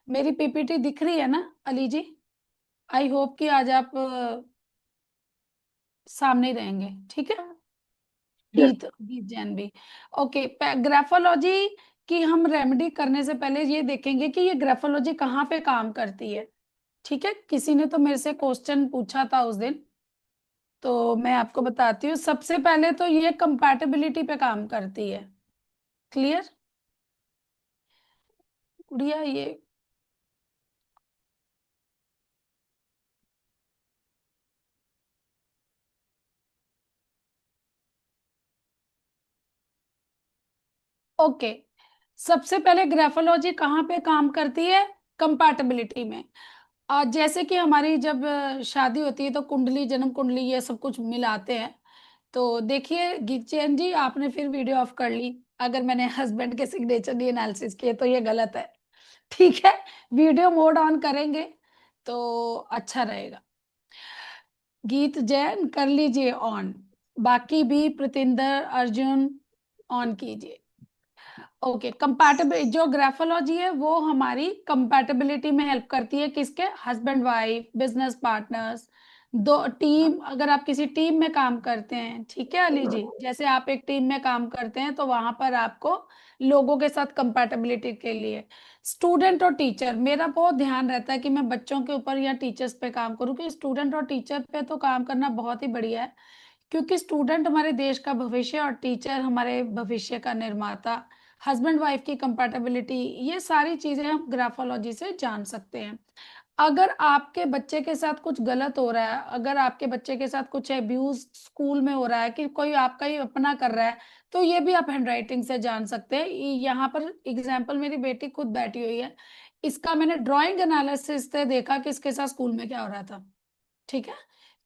मेरी पीपीटी दिख रही है ना अली जी? आई होप कि आज आप सामने ही रहेंगे, ठीक है। यस। गीत गीत जैन भी। ओके, ग्राफोलॉजी की हम रेमेडी करने से पहले ये देखेंगे कि ये ग्राफोलॉजी कहाँ पे काम करती है। ठीक है, किसी ने तो मेरे से क्वेश्चन पूछा था उस दिन, तो मैं आपको बताती हूँ। सबसे पहले तो ये कंपैटिबिलिटी पे काम करती है। क्लियर गुड़िया? ये ओके। सबसे पहले ग्राफोलॉजी कहाँ पे काम करती है? कंपैटिबिलिटी में। जैसे कि हमारी जब शादी होती है तो कुंडली, जन्म कुंडली, ये सब कुछ मिलाते हैं। तो देखिए गीतचैन जी, आपने फिर वीडियो ऑफ कर ली। अगर मैंने हस्बैंड के सिग्नेचर नहीं एनालिसिस किए तो ये गलत है। ठीक है, वीडियो मोड ऑन करेंगे तो अच्छा रहेगा। गीत जैन कर लीजिए ऑन, बाकी भी प्रतिंदर अर्जुन ऑन कीजिए। ओके, कंपैटिबिलिटी जो ग्राफोलॉजी है वो हमारी कंपैटिबिलिटी में हेल्प करती है। किसके? हस्बैंड वाइफ, बिजनेस पार्टनर्स, दो टीम। अगर आप किसी टीम में काम करते हैं, ठीक है अली जी, जैसे आप एक टीम में काम करते हैं तो वहां पर आपको लोगों के साथ कंपैटिबिलिटी के लिए। स्टूडेंट और टीचर, मेरा बहुत ध्यान रहता है कि मैं बच्चों के ऊपर या टीचर्स पे काम करूँ, कि स्टूडेंट और टीचर पे तो काम करना बहुत ही बढ़िया है, क्योंकि स्टूडेंट हमारे देश का भविष्य और टीचर हमारे भविष्य का निर्माता। हस्बैंड वाइफ की कंपैटिबिलिटी, ये सारी चीजें हम ग्राफोलॉजी से जान सकते हैं। अगर आपके बच्चे के साथ कुछ गलत हो रहा है, अगर आपके बच्चे के साथ कुछ एब्यूज स्कूल में हो रहा है, कि कोई आपका ही अपना कर रहा है, तो ये भी आप हैंडराइटिंग से जान सकते हैं। यहाँ पर एग्जाम्पल, मेरी बेटी खुद बैठी हुई है, इसका मैंने ड्राइंग एनालिसिस से देखा कि इसके साथ स्कूल में क्या हो रहा था। ठीक है,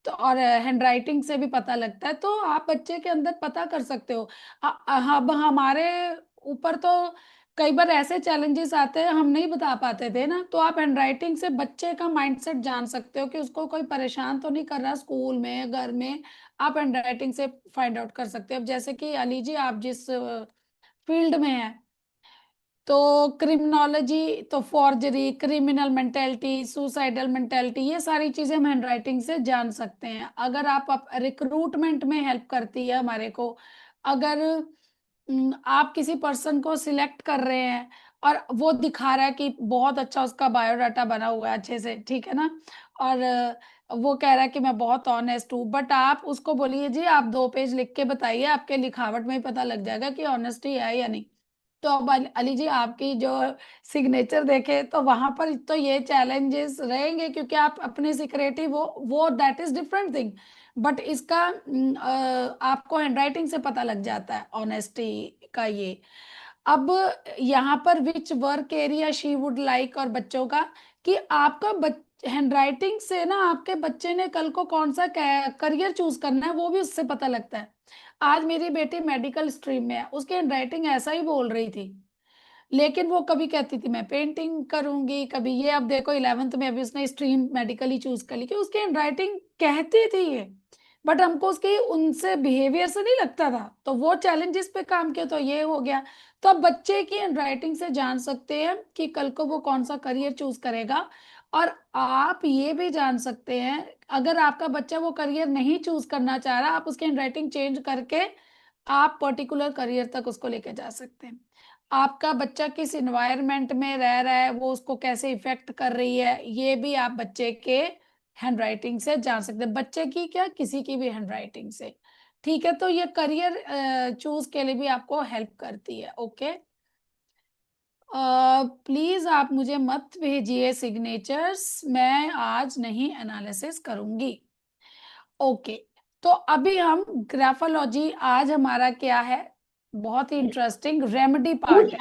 तो और हैंडराइटिंग से भी पता लगता है, तो आप बच्चे के अंदर पता कर सकते हो। अब हमारे ऊपर तो कई बार ऐसे चैलेंजेस आते हैं, हम नहीं बता पाते थे ना, तो आप हैंडराइटिंग से बच्चे का माइंडसेट जान सकते हो कि उसको कोई परेशान तो नहीं कर रहा स्कूल में, घर में। आप हैंडराइटिंग से फाइंड आउट कर सकते हो। अब जैसे कि अली जी, आप जिस फील्ड में हैं, तो क्रिमिनोलॉजी, तो forgery, criminal mentality, suicidal mentality, ये सारी चीजें हम हैंडराइटिंग से जान सकते हैं। अगर आप रिक्रूटमेंट में हेल्प करती है हमारे को। अगर आप किसी पर्सन को सिलेक्ट कर रहे हैं और वो दिखा रहा है कि बहुत अच्छा उसका बायोडाटा बना हुआ है अच्छे से, ठीक है ना, और वो कह रहा है कि मैं बहुत ऑनेस्ट हूँ, बट आप उसको बोलिए जी आप 2 पेज लिख के बताइए, आपके लिखावट में ही पता लग जाएगा कि ऑनेस्टी है या नहीं। तो अब अली जी, आपकी जो सिग्नेचर देखे तो वहां पर तो ये चैलेंजेस रहेंगे, क्योंकि आप अपने सिक्रेटिव वो that is different thing. But इसका आपको हैंडराइटिंग से पता लग जाता है ऑनेस्टी का ये। अब यहाँ पर which work area she would like, और बच्चों का, कि आपका हैंडराइटिंग से ना आपके बच्चे ने कल को कौन सा करियर चूज करना है वो भी उससे पता लगता है। आज मेरी बेटी मेडिकल स्ट्रीम में है, उसकी हैंडराइटिंग ऐसा ही बोल रही थी, लेकिन वो कभी कहती थी मैं पेंटिंग करूंगी, कभी ये। अब देखो 11th में अभी उसने स्ट्रीम मेडिकल ही चूज कर ली, कि उसकी हैंडराइटिंग कहती थी ये, बट हमको उसकी उनसे बिहेवियर से नहीं लगता था, तो वो चैलेंजेस पे काम किया तो ये हो गया। तो अब बच्चे की हैंडराइटिंग से जान सकते हैं कि कल को वो कौन सा करियर चूज करेगा। और आप ये भी जान सकते हैं, अगर आपका बच्चा वो करियर नहीं चूज करना चाह रहा, आप उसकी हैंडराइटिंग चेंज करके आप पर्टिकुलर करियर तक उसको लेके जा सकते हैं। आपका बच्चा किस इन्वायरमेंट में रह रहा है, वो उसको कैसे इफेक्ट कर रही है, ये भी आप बच्चे के हैंडराइटिंग से जान सकते हैं। बच्चे की क्या, किसी की भी हैंडराइटिंग से। ठीक है, तो ये करियर चूज के लिए भी आपको हेल्प करती है। ओके, प्लीज आप मुझे मत भेजिए सिग्नेचर्स, मैं आज नहीं एनालिसिस करूंगी। ओके, तो अभी हम ग्राफोलॉजी, आज हमारा क्या है, बहुत ही इंटरेस्टिंग रेमेडी पार्ट है।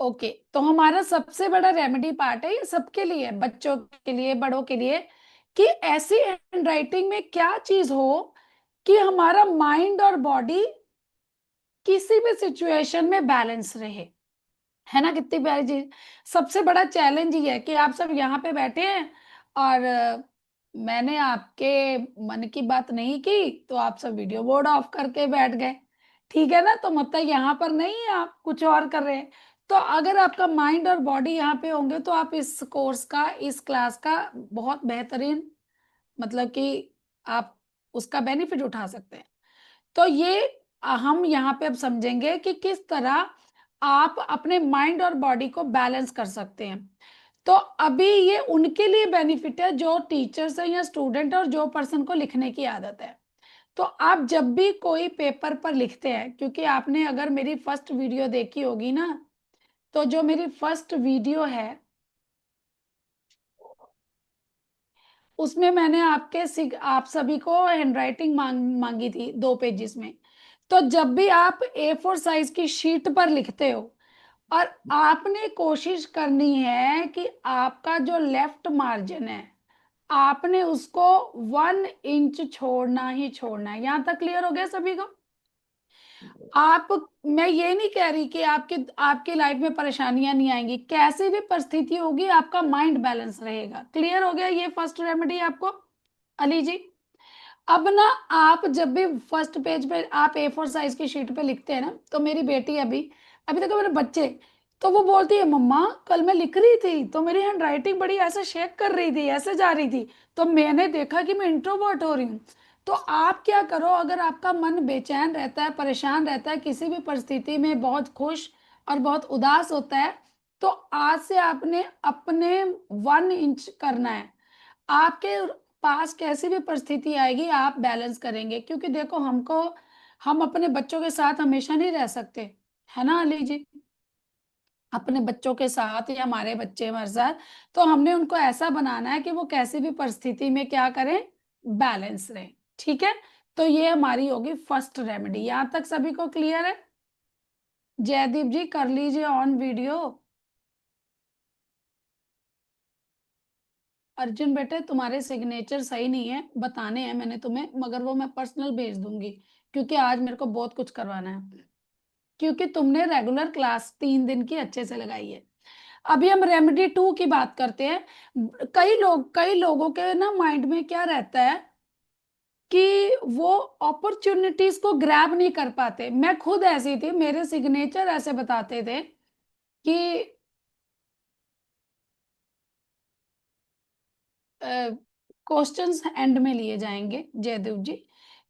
ओके, तो हमारा सबसे बड़ा रेमेडी पार्ट है, ये सबके लिए, बच्चों के लिए, बड़ों के लिए, कि ऐसी हैंडराइटिंग में क्या चीज हो कि हमारा माइंड और बॉडी किसी भी सिचुएशन में बैलेंस रहे। है ना, कितनी प्यारी चीज। सबसे बड़ा चैलेंज ये है कि आप सब यहाँ पे बैठे हैं और मैंने आपके मन की बात नहीं की, तो आप सब वीडियो बोर्ड ऑफ करके बैठ गए। ठीक है ना, तो मतलब यहाँ पर नहीं है, आप कुछ और कर रहे हैं। तो अगर आपका माइंड और बॉडी यहाँ पे होंगे तो आप इस कोर्स का, इस क्लास का बहुत बेहतरीन, मतलब कि आप उसका बेनिफिट उठा सकते हैं। तो ये हम यहाँ पे अब समझेंगे कि किस तरह आप अपने माइंड और बॉडी को बैलेंस कर सकते हैं। तो अभी ये उनके लिए बेनिफिट है जो टीचर्स है या स्टूडेंट है और जो पर्सन को लिखने की आदत है। तो आप जब भी कोई पेपर पर लिखते हैं, क्योंकि आपने अगर मेरी फर्स्ट वीडियो देखी होगी ना, तो जो मेरी फर्स्ट वीडियो है उसमें मैंने आप सभी को हैंडराइटिंग मांगी थी 2 पेजेस में। तो जब भी आप A4 साइज की शीट पर लिखते हो और आपने कोशिश करनी है कि आपका जो लेफ्ट मार्जिन है आपने उसको 1 इंच छोड़ना ही छोड़ना है। यहां तक क्लियर हो गया सभी को? आप, मैं ये नहीं कह रही कि आपकी आपकी लाइफ में परेशानियां नहीं आएंगी, कैसी भी परिस्थिति होगी आपका माइंड बैलेंस रहेगा। क्लियर हो गया ये फर्स्ट रेमेडी आपको, अली जी? अब ना आप जब भी फर्स्ट पेज पे आप A4 साइज की शीट पे लिखते हैं ना, तो मेरी बेटी अभी अभी तक मेरे बच्चे, तो वो बोलती है मम्मा कल मैं लिख रही थी तो मेरी हैंड राइटिंग बड़ी ऐसे शेक कर रही थी, ऐसे जा रही थी, तो मैंने देखा कि मैं इंट्रोवर्ट हो रही हूँ। तो आप क्या करो, अगर आपका मन बेचैन रहता है, परेशान रहता है, किसी भी परिस्थिति में बहुत खुश और बहुत उदास होता है, तो आज से आपने अपने 1 इंच करना है। आपके पास कैसी भी परिस्थिति आएगी आप बैलेंस करेंगे, क्योंकि देखो हमको, हम अपने बच्चों के साथ हमेशा नहीं रह सकते, है ना अली जी? अपने बच्चों के साथ या हमारे बच्चे हमारे साथ, तो हमने उनको ऐसा बनाना है कि वो कैसी भी परिस्थिति में क्या करें, बैलेंस रहे। ठीक है, तो ये हमारी होगी फर्स्ट रेमेडी। यहां तक सभी को क्लियर है? जयदीप जी कर लीजिए ऑन वीडियो। अर्जुन बेटे तुम्हारे सिग्नेचर सही नहीं है, बताने हैं मैंने तुम्हें, मगर वो मैं पर्सनल भेज दूंगी, क्योंकि आज मेरे को बहुत कुछ करवाना है, क्योंकि तुमने रेगुलर क्लास 3 दिन की अच्छे से लगाई है। अभी हम रेमेडी 2 की बात करते हैं। कई लोगों के ना माइंड में क्या रहता है कि वो अपॉर्चुनिटीज को ग्रैब नहीं कर पाते। मैं खुद ऐसी थी, मेरे सिग्नेचर ऐसे बताते थे कि क्वेश्चंस एंड में लिए जाएंगे जयदेव जी।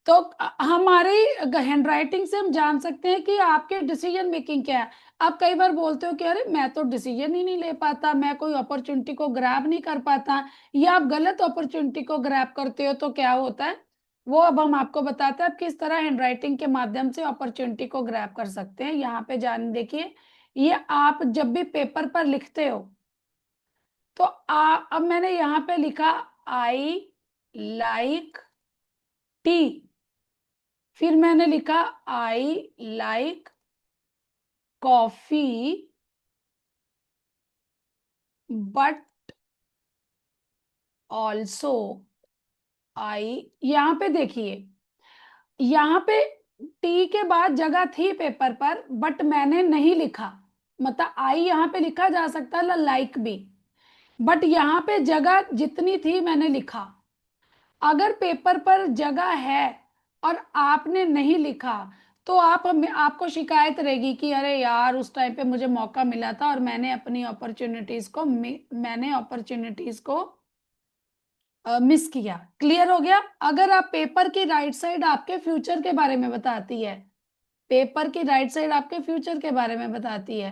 तो हमारी हैंडराइटिंग से हम जान सकते हैं कि आपके डिसीजन मेकिंग क्या है। आप कई बार बोलते हो कि अरे मैं तो डिसीजन ही नहीं ले पाता, मैं कोई अपॉर्चुनिटी को ग्रैब नहीं कर पाता, या आप गलत अपॉर्चुनिटी को ग्रैब करते हो, तो क्या होता है वो अब हम आपको बताते हैं आप किस तरह हैंडराइटिंग के माध्यम से अपॉर्चुनिटी को ग्रैब कर सकते हैं। यहाँ पे जान देखिए, ये आप जब भी पेपर पर लिखते हो तो अब मैंने यहाँ पे लिखा आई लाइक टी, फिर मैंने लिखा I like coffee but also I, यहाँ पे देखिए, यहाँ पे टी के बाद जगह थी पेपर पर बट मैंने नहीं लिखा, मतलब आई यहाँ पे लिखा जा सकता है लाइक भी, बट यहाँ पे जगह जितनी थी मैंने लिखा। अगर पेपर पर जगह है और आपने नहीं लिखा तो आपको शिकायत रहेगी कि अरे यार उस टाइम पे मुझे मौका मिला था और मैंने अपनी मैंने अपॉर्चुनिटीज को मिस किया। क्लियर हो गया? अगर आप पेपर की राइट साइड आपके फ्यूचर के बारे में बताती है, पेपर की राइट साइड आपके फ्यूचर के बारे में बताती है।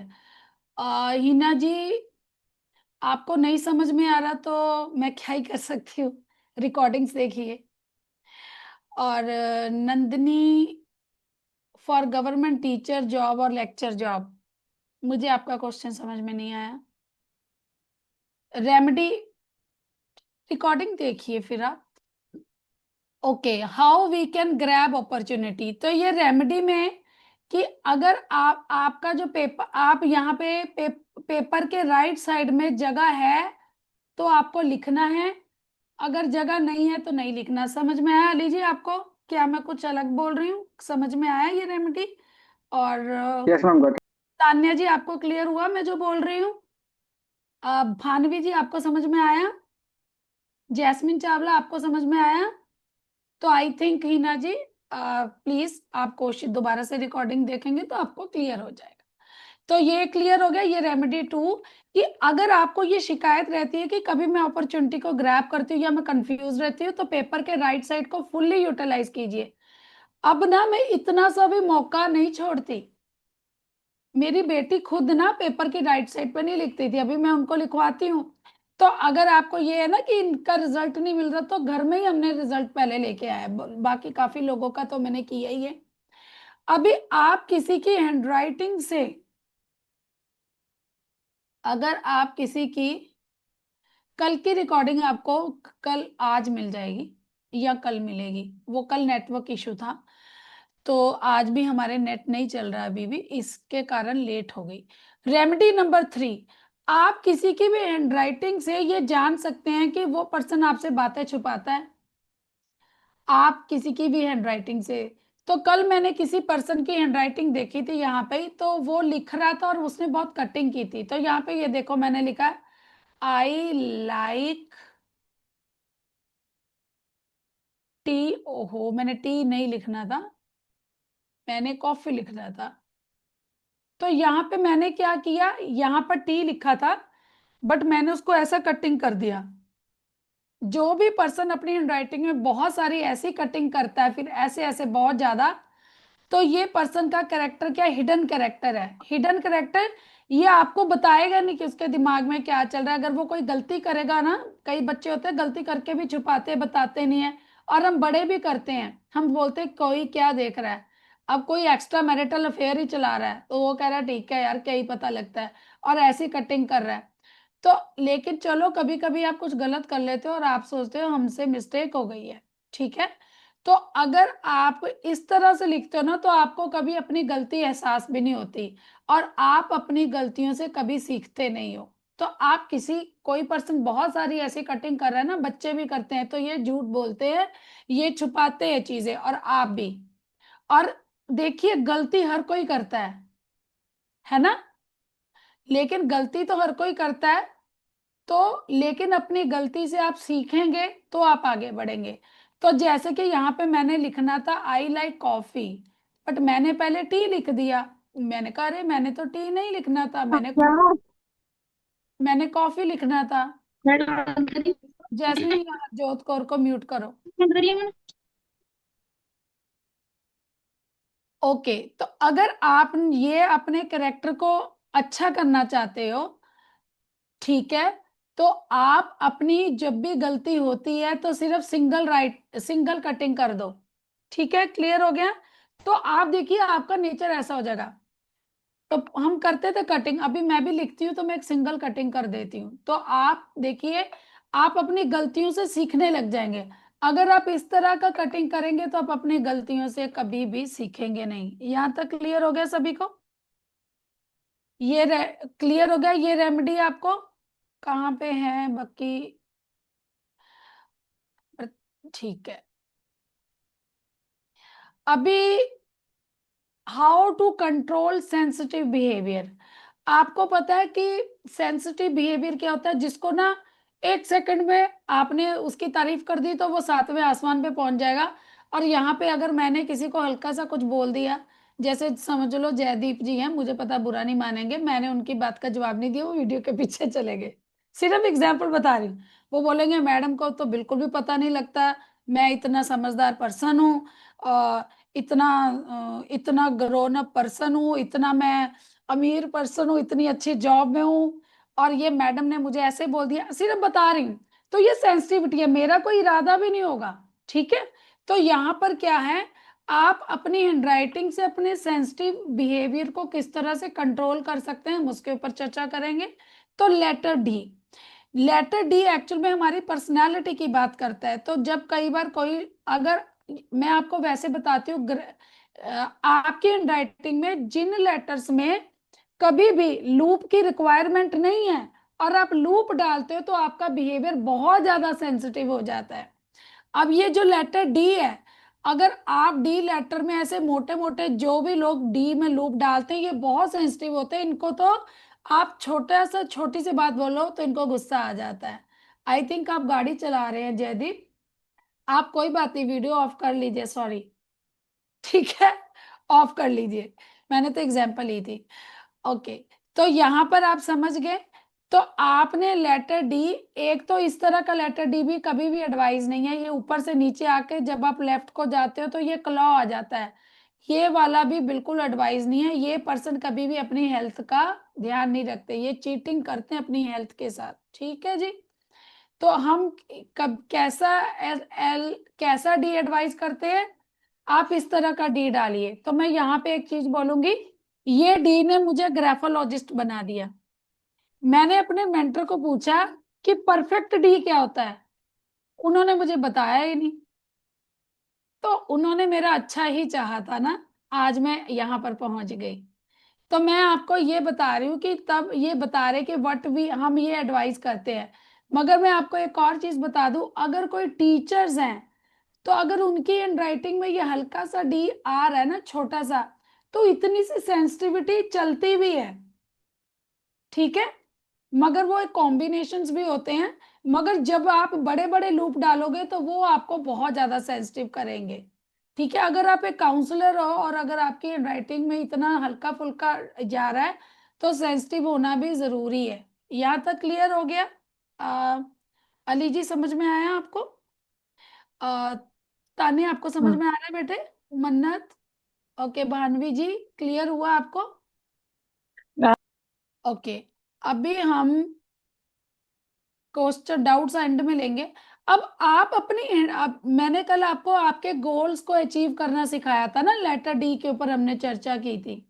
हिना जी आपको नहीं समझ में आ रहा तो मैं क्या ही कर सकती हूँ, रिकॉर्डिंग्स देखिए। और Nandini for government teacher job और लेक्चर जॉब, मुझे आपका क्वेश्चन समझ में नहीं आया। रेमेडी रिकॉर्डिंग देखिए फिर आप। Okay, how we can grab opportunity, तो ये रेमेडी में कि अगर आपका जो पेपर, आप यहाँ पे पेपर के राइट साइड में जगह है तो आपको लिखना है, अगर जगह नहीं है तो नहीं लिखना। समझ में आया अली जी आपको? क्या मैं कुछ अलग बोल रही हूँ? समझ में आया ये रेमेडी? और यस मैम गॉट। तान्या जी आपको क्लियर हुआ मैं जो बोल रही हूँ? भानवी जी आपको समझ में आया? जैस्मिन चावला आपको समझ में आया? तो I think Hina ji please आप कोशिश दोबारा से रिकॉर्डिंग देखेंगे तो आपको क्लियर हो जाएगा। तो ये क्लियर हो गया, ये रेमेडी टू, कि अगर आपको ये शिकायत रहती है कि कभी मैं अपॉर्चुनिटी को ग्रैब करती हूँ या मैं कंफ्यूज रहती हूँ, तो पेपर के राइट साइड को फुल्ली यूटिलाइज कीजिए। अब ना मैं इतना सा भी मौका नहीं छोड़ती। मेरी बेटी खुद ना पेपर की राइट साइड पे नहीं लिखती थी, अभी मैं उनको लिखवाती हूँ। तो अगर आपको ये है ना कि इनका रिजल्ट नहीं मिल रहा, तो घर में ही हमने रिजल्ट पहले लेके आए, बाकी काफी लोगों का तो मैंने किया ही है। अभी आप किसी की हैंडराइटिंग से, अगर आप किसी की, कल की रिकॉर्डिंग आपको कल आज मिल जाएगी या कल मिलेगी, वो कल नेटवर्क इशू था, तो आज भी हमारे नेट नहीं चल रहा, अभी भी इसके कारण लेट हो गई। रेमेडी नंबर थ्री, आप किसी की भी हैंडराइटिंग से ये जान सकते हैं कि वो पर्सन आपसे बातें छुपाता है। आप किसी की भी हैंडराइटिंग से, तो कल मैंने किसी पर्सन की हैंडराइटिंग देखी थी यहाँ पे, तो वो लिख रहा था और उसने बहुत कटिंग की थी। तो यहाँ पे ये देखो मैंने लिखा, आई लाइक टी, ओहो मैंने टी नहीं लिखना था, मैंने कॉफी लिखना था। तो यहाँ पे मैंने क्या किया, यहाँ पर टी लिखा था, बट मैंने उसको ऐसा कटिंग कर दिया। जो भी पर्सन अपनी हैंडराइटिंग में बहुत सारी ऐसी कटिंग करता है, फिर ऐसे ऐसे बहुत ज्यादा, तो ये पर्सन का कैरेक्टर क्या, हिडन कैरेक्टर है। हिडन कैरेक्टर ये आपको बताएगा नहीं कि उसके दिमाग में क्या चल रहा है। अगर वो कोई गलती करेगा ना, कई बच्चे होते हैं गलती करके भी छुपाते बताते नहीं है, और हम बड़े भी करते हैं, हम बोलते हैं कोई क्या देख रहा है। अब कोई एक्स्ट्रा मैरिटल अफेयर ही चला रहा है तो वो कह रहा है ठीक है यार क्या ही पता लगता है, और ऐसी कटिंग कर रहा है। तो लेकिन चलो कभी कभी आप कुछ गलत कर लेते हो और आप सोचते हो हमसे मिस्टेक हो गई है, ठीक है। तो अगर आप इस तरह से लिखते हो ना, तो आपको कभी अपनी गलती एहसास भी नहीं होती, और आप अपनी गलतियों से कभी सीखते नहीं हो। तो आप किसी, कोई पर्सन बहुत सारी ऐसी कटिंग कर रहा है ना, बच्चे भी करते हैं, तो ये झूठ बोलते हैं, ये छुपाते हैं चीजें, और आप भी। और देखिए गलती हर कोई करता है ना, लेकिन गलती तो हर कोई करता है। तो लेकिन अपनी गलती से आप सीखेंगे तो आप आगे बढ़ेंगे। तो जैसे कि यहाँ पे मैंने लिखना था आई लाइक कॉफी, बट मैंने पहले टी लिख दिया। मैंने कहा अरे मैंने तो टी नहीं लिखना था, क्या मैंने कॉफी लिखना था। मैडम करिए जैसे ही यहाँ जोत कौर को म्यूट करो। मैडम। ओके, तो अगर आप ये अपने कैरेक्टर को अच्छा करना चाहते हो, ठीक है, तो आप अपनी जब भी गलती होती है तो सिर्फ सिंगल कटिंग कर दो। ठीक है, क्लियर हो गया। तो आप देखिए आपका नेचर ऐसा हो जाएगा। तो हम करते थे कटिंग, अभी मैं भी लिखती हूँ तो मैं एक सिंगल कटिंग कर देती हूँ। तो आप देखिए आप अपनी गलतियों से सीखने लग जाएंगे। अगर आप इस तरह का कटिंग करेंगे तो आप अपनी गलतियों से कभी भी सीखेंगे नहीं। यहाँ तक क्लियर हो गया सभी को? ये क्लियर हो गया, ये रेमेडी आपको कहाँ पे है बाकी? ठीक है, अभी how to control sensitive behaviour. आपको पता है कि सेंसिटिव बिहेवियर क्या होता है, जिसको ना एक सेकंड में आपने उसकी तारीफ कर दी तो वो सातवें आसमान पे पहुंच जाएगा। और यहाँ पे अगर मैंने किसी को हल्का सा कुछ बोल दिया, जैसे समझ लो जयदीप जी हैं, मुझे पता बुरा नहीं मानेंगे, मैंने उनकी बात का जवाब नहीं दिया, वो वीडियो के पीछे चले गए। सिर्फ एग्जाम्पल बता रही हूँ। वो बोलेंगे मैडम को तो बिल्कुल भी पता नहीं लगता, मैं इतना समझदार पर्सन हूँ, इतना इतना ग्रोन अप पर्सन हूँ, इतना मैं अमीर पर्सन हूँ, इतनी अच्छी जॉब में हूँ, और ये मैडम ने मुझे ऐसे बोल दिया, सिर्फ बता रही हूँ। तो ये सेंसिटिविटी है, मेरा कोई इरादा भी नहीं होगा, ठीक है। तो यहाँ पर क्या है, आप अपनी हैंडराइटिंग से अपने सेंसिटिव बिहेवियर को किस तरह से कंट्रोल कर सकते हैं हम उसके ऊपर चर्चा करेंगे। तो letter D, letter D actual में हमारी पर्सनालिटी की बात करता है। तो जब कई बार कोई, अगर मैं आपको वैसे बताती हूँ, आपकी हैंडराइटिंग में जिन लेटर्स में कभी भी लूप की रिक्वायरमेंट नहीं है, और आप लूप डालते हो, तो आपका बिहेवियर बहुत ज्यादा सेंसिटिव हो जाता है। अब ये जो लेटर डी है, अगर आप डी लेटर में ऐसे मोटे मोटे, जो भी लोग डी में लूप डालते हैं ये बहुत सेंसिटिव होते हैं, इनको तो आप छोटा सा छोटी सी बात बोलो तो इनको गुस्सा आ जाता है। आई थिंक आप गाड़ी चला रहे हैं जयदीप, आप कोई बात नहीं वीडियो ऑफ कर लीजिए, सॉरी। ठीक है, ऑफ कर लीजिए, मैंने तो एग्जाम्पल ली थी। ओके, तो यहां पर आप समझ गए। तो आपने लेटर डी, एक तो इस तरह का लेटर डी भी कभी भी एडवाइस नहीं है, ये ऊपर से नीचे आके जब आप लेफ्ट को जाते हो तो ये क्लॉ आ जाता है, ये वाला भी बिल्कुल एडवाइस नहीं है। ये पर्सन कभी भी अपनी हेल्थ का ध्यान नहीं रखते, ये चीटिंग करते हैं अपनी हेल्थ के साथ, ठीक है जी। तो हम कब कैसा कैसा डी एडवाइस करते हैं, आप इस तरह का डी डालिए। तो मैं यहाँ पे एक चीज बोलूंगी, ये डी ने मुझे ग्राफोलॉजिस्ट बना दिया। मैंने अपने मेंटर को पूछा कि परफेक्ट डी क्या होता है, उन्होंने मुझे बताया ही नहीं। तो उन्होंने मेरा अच्छा ही चाहा था ना, आज मैं यहाँ पर पहुंच गई। तो मैं आपको ये बता रही हूँ कि तब ये बता रहे कि वट वी हम ये एडवाइस करते हैं। मगर मैं आपको एक और चीज बता दूं, अगर कोई टीचर्स हैं तो अगर उनकी हैंडराइटिंग में ये हल्का सा डी आ रहा है ना, छोटा सा, तो इतनी सी सेंसिटिविटी चलती भी है, ठीक है। मगर वो एक कॉम्बिनेशंस भी होते हैं। मगर जब आप बड़े बड़े लूप डालोगे तो वो आपको बहुत ज्यादा सेंसिटिव करेंगे, ठीक है। अगर आप एक काउंसलर हो और अगर आपकी राइटिंग में इतना हल्का फुल्का जा रहा है तो सेंसिटिव होना भी जरूरी है। यहाँ तक क्लियर हो गया? आ, अली जी समझ में आया आपको? आ, तान्या आपको समझ हाँ। में आ रहा है बेटे? मन्नत, ओके, भानवी जी, क्लियर हुआ आपको? ओके, अभी हम क्वेश्चन डाउट्स एंड में लेंगे। अब आप मैंने कल आपको आपके गोल्स को अचीव करना सिखाया था ना, लेटर डी के ऊपर हमने चर्चा की थी।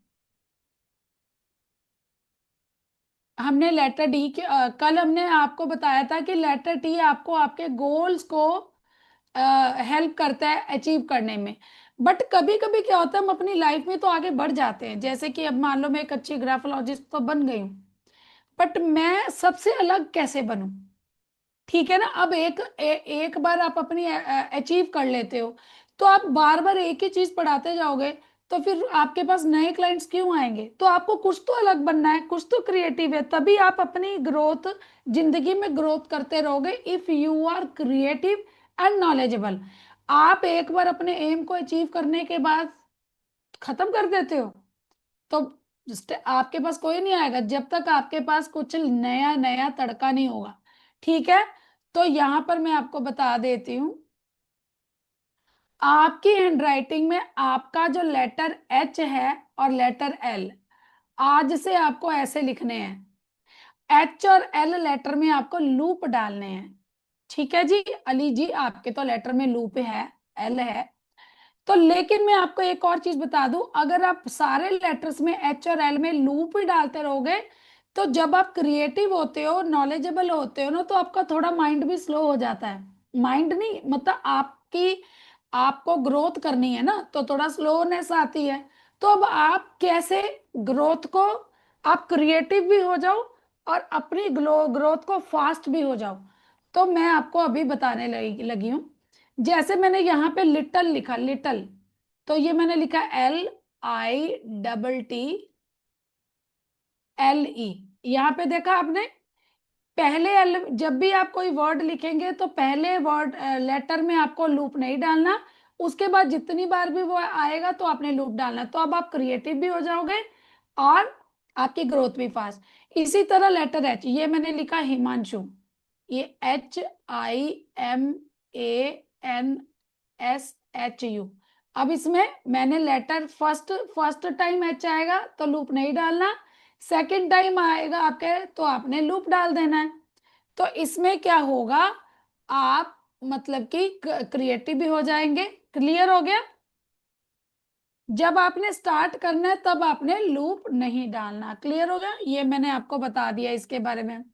हमने लेटर डी के कल हमने आपको बताया था कि लेटर टी आपको आपके गोल्स को हेल्प करता है अचीव करने में। बट कभी कभी क्या होता है, हम अपनी लाइफ में तो आगे बढ़ जाते हैं, जैसे कि अब मान लो मैं एक अच्छी ग्राफोलॉजिस्ट तो बन गई हूँ, बट मैं सबसे अलग कैसे बनूं? ठीक है ना। अब एक बार आप अपनी अचीव कर लेते हो तो आप बार बार एक ही चीज पढ़ाते जाओगे, तो फिर आपके पास नए क्लाइंट्स क्यों आएंगे? तो आपको कुछ तो अलग बनना है, कुछ तो क्रिएटिव है, तभी आप अपनी ग्रोथ, जिंदगी में ग्रोथ करते रहोगे, if you are creative and knowledgeable. आप एक बार अपने एम को अचीव करने के बाद खत्म कर देते हो तो आपके पास कोई नहीं आएगा जब तक आपके पास कुछ नया नया तड़का नहीं होगा, ठीक है। तो यहां पर मैं आपको बता देती हूं, आपकी हैंडराइटिंग में आपका जो लेटर एच है और लेटर एल, आज से आपको ऐसे लिखने हैं। एच और एल लेटर में आपको लूप डालने हैं, ठीक है जी। अली जी आपके तो लेटर में लूप है, एल है। तो लेकिन मैं आपको एक और चीज बता दूं, अगर आप सारे लेटर्स में एच और एल में लूप ही डालते रहोगे तो जब आप क्रिएटिव होते हो, नॉलेजेबल होते हो ना, तो आपका थोड़ा माइंड भी स्लो हो जाता है। माइंड नहीं, मतलब आपकी, आपको ग्रोथ करनी है ना, तो थोड़ा स्लोनेस आती है। तो अब आप कैसे ग्रोथ को, आप क्रिएटिव भी हो जाओ और अपनी ग्रोथ को फास्ट भी हो जाओ, तो मैं आपको अभी बताने लगी हूं। जैसे मैंने यहाँ पे लिटल लिखा, लिटल, तो ये मैंने लिखा LITTLE। यहाँ पे देखा आपने, पहले एल, जब भी आप कोई वर्ड लिखेंगे तो पहले वर्ड लेटर में आपको लूप नहीं डालना, उसके बाद जितनी बार भी वो आएगा तो आपने लूप डालना, तो अब आप क्रिएटिव भी हो जाओगे और आपकी ग्रोथ भी फास्ट। इसी तरह लेटर एच, ये मैंने लिखा हिमांशु, ये HIMANSHU। अब इसमें मैंने letter first first time H आएगा तो लूप नहीं डालना, सेकंड टाइम आएगा आपके तो आपने लूप डाल देना है। तो इसमें क्या होगा, आप मतलब कि क्रिएटिव भी हो जाएंगे। क्लियर हो गया? जब आपने स्टार्ट करना है तब आपने लूप नहीं डालना। क्लियर हो गया? ये मैंने आपको बता दिया इसके बारे में।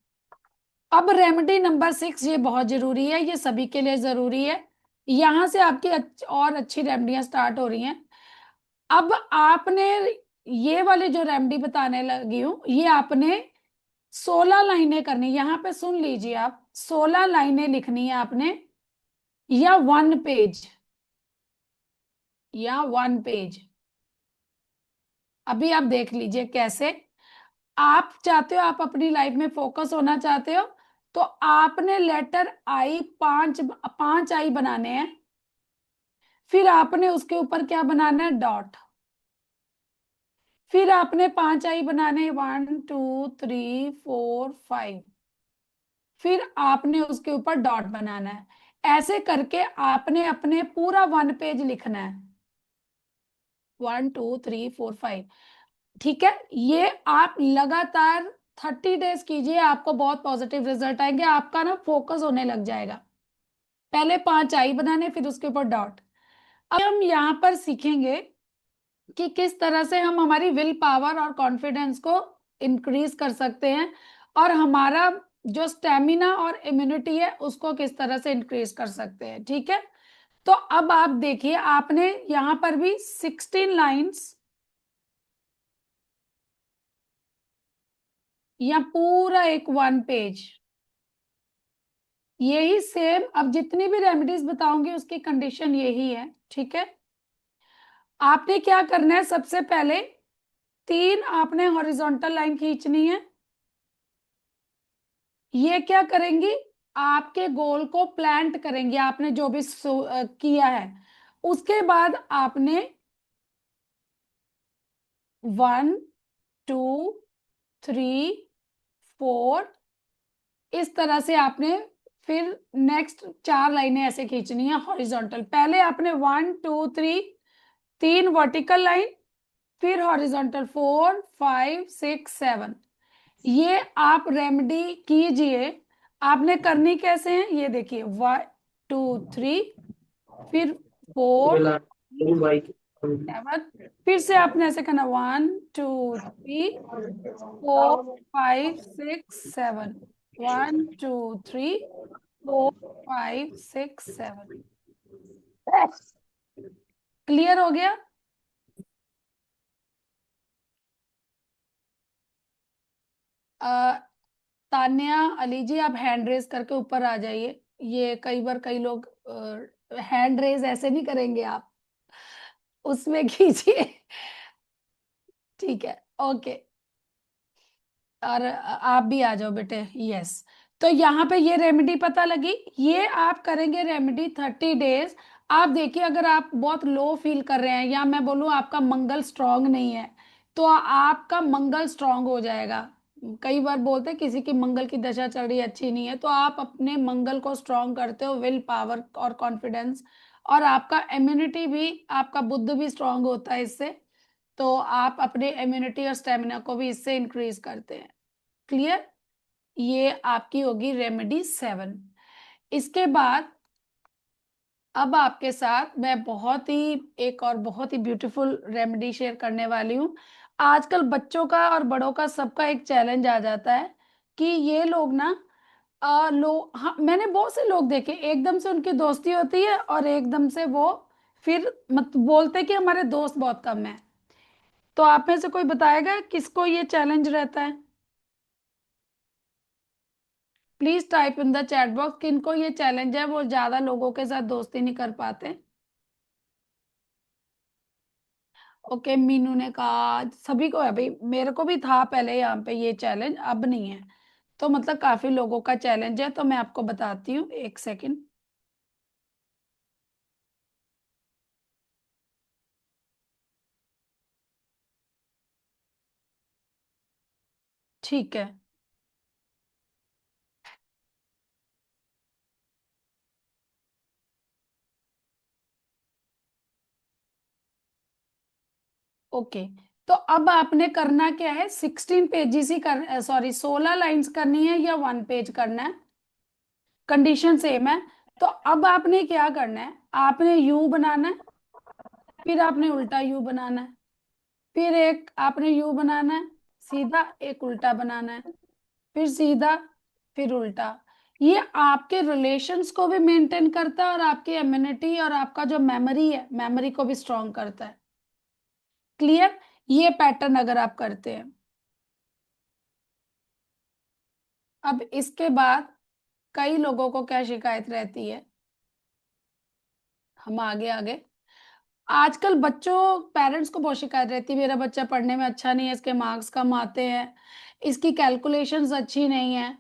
अब रेमेडी नंबर 6, ये बहुत जरूरी है, ये सभी के लिए जरूरी है। यहां से आपकी और अच्छी रेमेडियां स्टार्ट हो रही हैं। अब आपने ये वाली जो रेमेडी बताने लगी हूं, ये आपने 16 लाइनें करनी। यहां पे सुन लीजिए, आप 16 लाइनें लिखनी है आपने, या 1 पेज, या 1 पेज। अभी आप देख लीजिए कैसे। आप चाहते हो, आप अपनी लाइफ में फोकस होना चाहते हो, तो आपने लेटर आई, पांच पांच आई बनाने हैं। फिर आपने उसके ऊपर क्या बनाना है, डॉट। फिर आपने 5 आई बनाने, 1 2 3 4 5। फिर आपने उसके ऊपर डॉट बनाना है। ऐसे करके आपने अपने पूरा 1 पेज लिखना है, 1 2 3 4 5। ठीक है, ये आप लगातार 30 डेज कीजिए, आपको बहुत पॉजिटिव रिजल्ट आएंगे, आपका ना फोकस होने लग जाएगा। पहले 5 आई बनाने, फिर उसके ऊपर डॉट। अब हम यहाँ पर सीखेंगे कि किस तरह से हम हमारी विल पावर और कॉन्फिडेंस को इंक्रीज कर सकते हैं, और हमारा जो स्टेमिना और इम्यूनिटी है उसको किस तरह से इंक्रीज कर सकते हैं। ठीक है, तो अब आप देखिए, आपने यहां पर भी 16 लाइन्स या पूरा एक 1 पेज, यही सेम। अब जितनी भी रेमेडीज बताऊंगी उसकी कंडीशन यही है। ठीक है, आपने क्या करना है, सबसे पहले 3 आपने हॉरिजॉन्टल लाइन खींचनी है। ये क्या करेंगी, आपके गोल को प्लांट करेंगे, आपने जो भी किया है। उसके बाद आपने 1 2 3 4, इस तरह से आपने फिर नेक्स्ट 4 लाइनें ऐसे खींचनी है हॉरिजॉन्टल। पहले आपने 1 2 3, 3 वर्टिकल लाइन, फिर हॉरिजॉन्टल 4 5 6 7। ये आप रेमेडी कीजिए। आपने करनी कैसे है ये देखिए, 1 2 3, फिर 4 6 7। फिर से आपने ऐसे करना, 1 2 3 4 5 6 7, 1 2 3 4 5 6 7। क्लियर हो गया? तान्या अली जी, आप हैंड रेज करके ऊपर आ जाइए। ये कई बार कई लोग हैंड रेज ऐसे नहीं करेंगे, आप उसमें कीजिए। ठीक है, ओके। और आप भी आ जाओ बेटे, यस। तो यहाँ पे ये रेमेडी पता लगी, ये आप करेंगे रेमेडी 30 डेज। आप देखिए, अगर आप बहुत लो फील कर रहे हैं, या मैं बोलूँ आपका मंगल स्ट्रांग नहीं है, तो आपका मंगल स्ट्रांग हो जाएगा। कई बार बोलते हैं किसी की मंगल की दशा चल रही है, अच्छी नहीं है, तो आप अपने मंगल को स्ट्रांग करते हो, विल पावर और कॉन्फिडेंस, और आपका इम्यूनिटी भी, आपका बुद्ध भी स्ट्रांग होता है इससे। तो आप अपने इम्यूनिटी और स्टेमिना को भी इससे इंक्रीज करते हैं। क्लियर? ये आपकी होगी रेमेडी 7। इसके बाद अब आपके साथ मैं बहुत ही एक और बहुत ही ब्यूटीफुल रेमेडी शेयर करने वाली हूँ। आजकल बच्चों का और बड़ों का सबका एक चैलेंज आ जाता है कि ये लोग ना, हाँ, मैंने बहुत से लोग देखे, एकदम से उनकी दोस्ती होती है और एकदम से वो फिर मत बोलते कि हमारे दोस्त बहुत कम है। तो आप में से कोई बताएगा किसको ये चैलेंज रहता है? Please type in the chat box, किनको ये चैलेंज है, वो ज्यादा लोगों के साथ दोस्ती नहीं कर पाते। ओके, मीनू ने कहा सभी को है भाई, मेरे को भी था पहले यहाँ पे ये चैलेंज, अब नहीं है। तो मतलब काफी लोगों का चैलेंज है, तो मैं आपको बताती हूँ, एक सेकंड। ठीक है, ओके। तो अब आपने करना क्या है, 16 पेजेस ही कर, सॉरी 16 लाइंस करनी है या 1 पेज करना है, कंडीशन सेम है। तो अब आपने क्या करना है, आपने यू बनाना है, फिर आपने उल्टा यू बनाना है, फिर एक आपने यू बनाना है सीधा, एक उल्टा बनाना है, फिर सीधा, फिर उल्टा। ये आपके रिलेशंस को भी मेंटेन करता है, और आपकी इम्यूनिटी और आपका जो मेमोरी है, मेमोरी को भी स्ट्रांग करता है। क्लियर? ये पैटर्न अगर आप करते हैं। अब इसके बाद कई लोगों को क्या शिकायत रहती है, हम आगे आगे। आजकल बच्चों, पेरेंट्स को बहुत शिकायत रहती है, मेरा बच्चा पढ़ने में अच्छा नहीं है, इसके मार्क्स कम आते हैं, इसकी कैलकुलेशंस अच्छी नहीं है।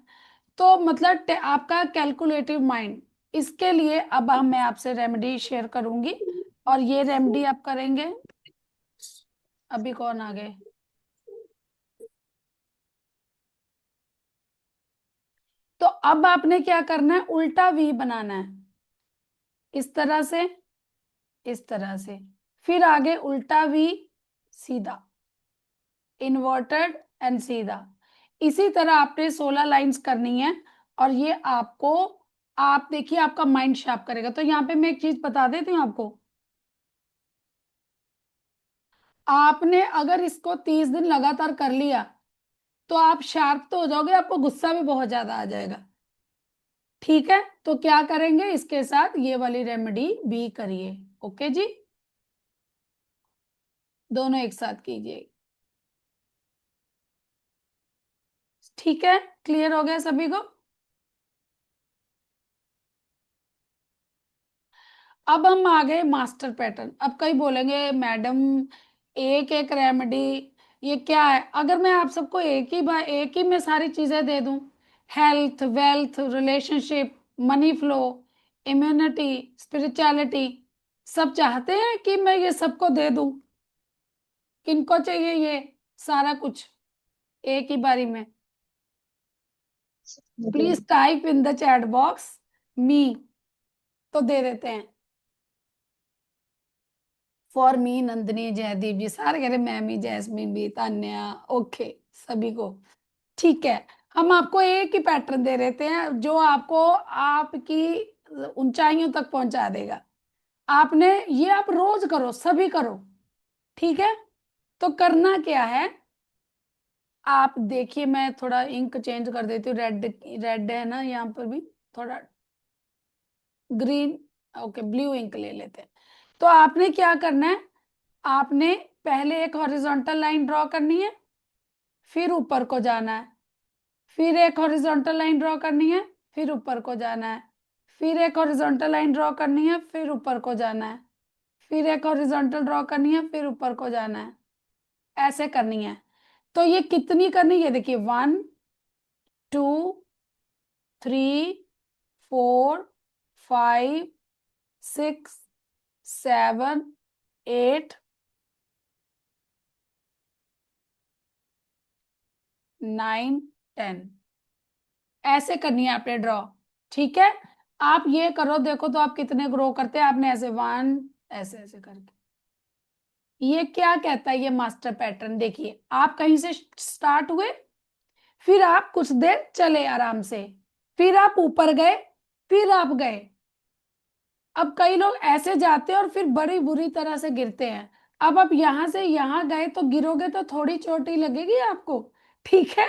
तो मतलब आपका कैलकुलेटिव माइंड, इसके लिए अब हम मैं आपसे रेमेडी शेयर करूंगी। और ये रेमेडी आप करेंगे। अभी कौन आ गए? तो अब आपने क्या करना है, उल्टा वी बनाना है, इस तरह से, इस तरह से, फिर आगे उल्टा वी, सीधा, इन्वर्टेड एंड सीधा। इसी तरह आपने 16 लाइंस करनी है। और ये आपको, आप देखिए आपका माइंड शार्प करेगा। तो यहाँ पे मैं एक चीज बता देती हूँ आपको, आपने अगर इसको 30 दिन लगातार कर लिया तो आप शार्प तो हो जाओगे, आपको गुस्सा भी बहुत ज्यादा आ जाएगा। ठीक है, तो क्या करेंगे, इसके साथ ये वाली रेमेडी भी करिए। ओके जी, दोनों एक साथ कीजिए। ठीक है, क्लियर हो गया सभी को? अब हम आ गए मास्टर पैटर्न। अब कई बोलेंगे मैडम एक एक रेमेडी ये क्या है? अगर मैं आप सबको एक ही में सारी चीजें दे दूं, health, wealth, relationship, money flow, immunity, spirituality, सब चाहते हैं कि मैं ये सबको दे दूं? किनको चाहिए ये सारा कुछ एक ही बारी में? मुझे। Please type in the chat box me, तो दे देते हैं। फॉर मी, नंदिनी, जयदीप जी सारे कह रहे, मैमी, जैस्मिन भी, तान्या, ओके, सभी को। ठीक है, हम आपको एक ही पैटर्न दे देते हैं जो आपको आपकी ऊंचाइयों तक पहुंचा देगा। आपने ये आप रोज करो, सभी करो। ठीक है, तो करना क्या है, आप देखिए मैं थोड़ा इंक चेंज कर देती हूँ, रेड, रेड है ना यहाँ पर भी, थोड़ा ग्रीन, ओके ब्लू इंक ले लेते हैं। तो आपने क्या करना है, आपने पहले एक हॉरिजॉन्टल लाइन ड्रॉ करनी है, फिर ऊपर को जाना है, फिर एक हॉरिजॉन्टल लाइन ड्रॉ करनी है, फिर ऊपर को जाना है, फिर एक हॉरिजॉन्टल लाइन ड्रॉ करनी है, फिर ऊपर को जाना है, फिर एक हॉरिजॉन्टल ड्रॉ करनी है, फिर ऊपर को जाना है, ऐसे करनी है। तो ये कितनी करनी है, देखिए 1, 2, 3, 4, 5, 6, 7, 8, 9, 10, ऐसे करनी है आपने ड्रॉ। ठीक है, आप ये करो, देखो तो आप कितने ग्रो करते हैं। आपने ऐसे 1, ऐसे ऐसे करके, ये क्या कहता है, ये मास्टर पैटर्न देखिए, आप कहीं से स्टार्ट हुए, फिर आप कुछ देर चले आराम से, फिर आप ऊपर गए, फिर आप गए। अब कई लोग ऐसे जाते हैं और फिर बड़ी बुरी तरह से गिरते हैं। अब आप यहां से यहां गए तो गिरोगे तो थोड़ी चोट ही लगेगी आपको। ठीक है,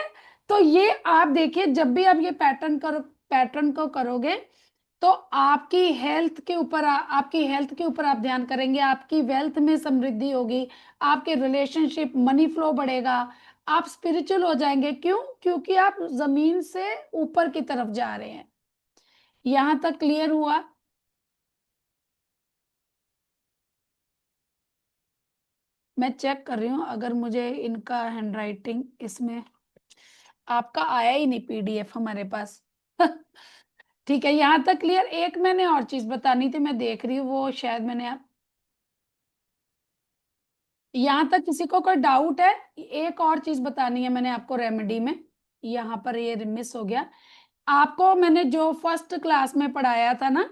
तो ये आप देखिए, जब भी आप ये पैटर्न को करोगे तो आपकी हेल्थ के ऊपर आपकी हेल्थ के ऊपर आप ध्यान करेंगे, आपकी वेल्थ में समृद्धि होगी, आपके रिलेशनशिप, मनी फ्लो बढ़ेगा, आप स्पिरिचुअल हो जाएंगे। क्यों? क्योंकि आप जमीन से ऊपर की तरफ जा रहे हैं। यहां तक क्लियर हुआ? मैं चेक कर रही हूँ अगर मुझे इनका हैंडराइटिंग इसमें, आपका आया ही नहीं पीडीएफ हमारे पास। ठीक है, यहां तक क्लियर। एक मैंने और चीज बतानी थी, मैं देख रही हूँ वो शायद मैंने, यहां तक किसी को कोई डाउट है? एक और चीज बतानी है मैंने आपको रेमेडी में, यहाँ पर ये मिस हो गया। आपको मैंने जो फर्स्ट क्लास में पढ़ाया था ना,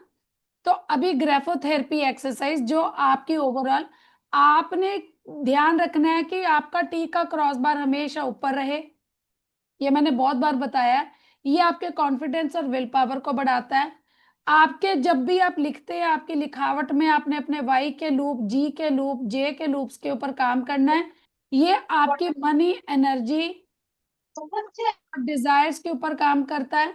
तो अभी ग्रेफोथेरेपी एक्सरसाइज जो आपकी ओवरऑल, आपने ध्यान रखना है कि आपका टी का क्रॉस बार हमेशा ऊपर रहे। ये मैंने बहुत बार बताया है। ये आपके कॉन्फिडेंस और विल पावर को बढ़ाता है। आपके जब भी आप लिखते हैं, आपकी लिखावट में आपने अपने वाई के लूप, जी के लूप, जे के लूप्स के ऊपर काम करना है। ये आपकी मनी एनर्जी डिजायर्स के ऊपर काम करता है,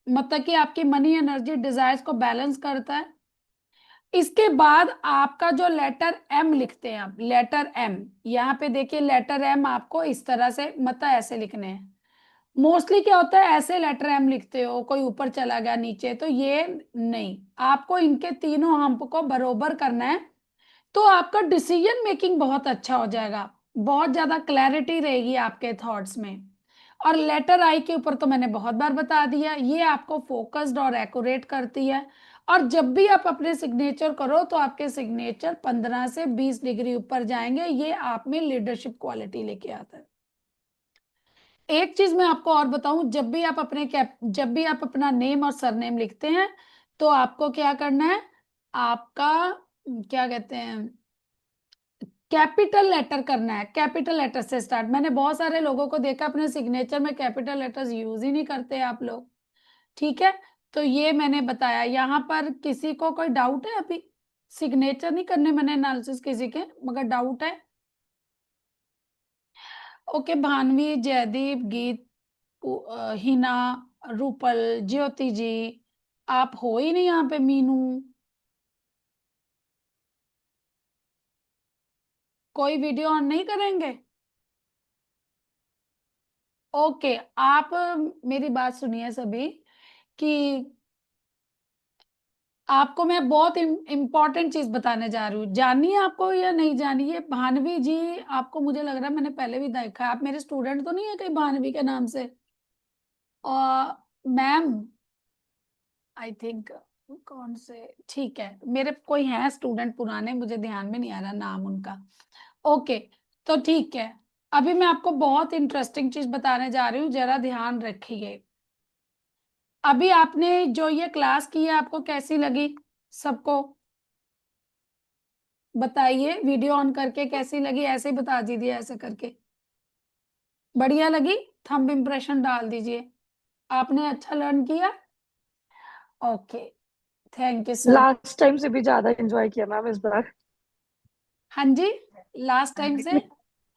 मतलब कि आपकी मनी एनर्जी डिजायर्स को बैलेंस करता है। इसके बाद आपका जो लेटर एम लिखते हैं, आप लेटर एम, यहाँ पे देखिए लेटर एम आपको इस तरह से, मतलब ऐसे लिखने हैं। मोस्टली क्या होता है, ऐसे लेटर एम लिखते हो, कोई ऊपर चला गया नीचे, तो ये नहीं, आपको इनके तीनों हम्प को बरोबर करना है। तो आपका डिसीजन मेकिंग बहुत अच्छा हो जाएगा, बहुत ज्यादा क्लैरिटी रहेगी आपके थॉट्स में। और लेटर आई के ऊपर तो मैंने बहुत बार बता दिया, ये आपको फोकस्ड और एक्यूरेट करती है। और जब भी आप अपने सिग्नेचर करो तो आपके सिग्नेचर 15 से 20 डिग्री ऊपर जाएंगे। ये आप में लीडरशिप क्वालिटी लेके आता है। एक चीज मैं आपको और बताऊं, जब भी आप अपना नेम और सरनेम लिखते हैं तो आपको क्या करना है, आपका क्या कहते हैं, कैपिटल लेटर करना है। कैपिटल लेटर से स्टार्ट। मैंने बहुत सारे लोगों को देखा अपने सिग्नेचर में कैपिटल लेटर्स यूज ही नहीं करते आप लोग। ठीक है, तो ये मैंने बताया। यहाँ पर किसी को कोई डाउट है अभी? सिग्नेचर नहीं करने मैंने एनालिसिस किसी के, मगर डाउट है? ओके, भानवी, जयदीप, गीत, हिना, रूपल, ज्योति जी, आप हो ही नहीं यहाँ पे। मीनू, कोई वीडियो ऑन नहीं करेंगे? ओके, आप मेरी बात सुनिए सभी, कि आपको मैं बहुत इंपॉर्टेंट चीज बताने जा रही हूँ। जानी है आपको या नहीं जानी है? भानवी जी, आपको मुझे लग रहा है मैंने पहले भी देखा है। आप मेरे स्टूडेंट तो नहीं है कहीं भानवी के नाम से? और मैम, आई थिंक, कौन से, ठीक है, मेरे कोई है स्टूडेंट पुराने, मुझे ध्यान में नहीं आ रहा नाम उनका। ओके, तो ठीक है। अभी मैं आपको बहुत इंटरेस्टिंग चीज बताने जा रही हूँ, जरा ध्यान रखिए। अभी आपने जो ये क्लास की है आपको कैसी लगी सबको? बताइए, वीडियो ऑन करके कैसी लगी, ऐसे ही बता दीजिए, ऐसे करके। बढ़िया लगी? थंब इम्प्रेशन डाल दीजिए। आपने अच्छा लर्न किया? Okay, thank you so much. Last time से भी ज्यादा एंजॉय किया मैम इस बार। हाँ जी, लास्ट टाइम से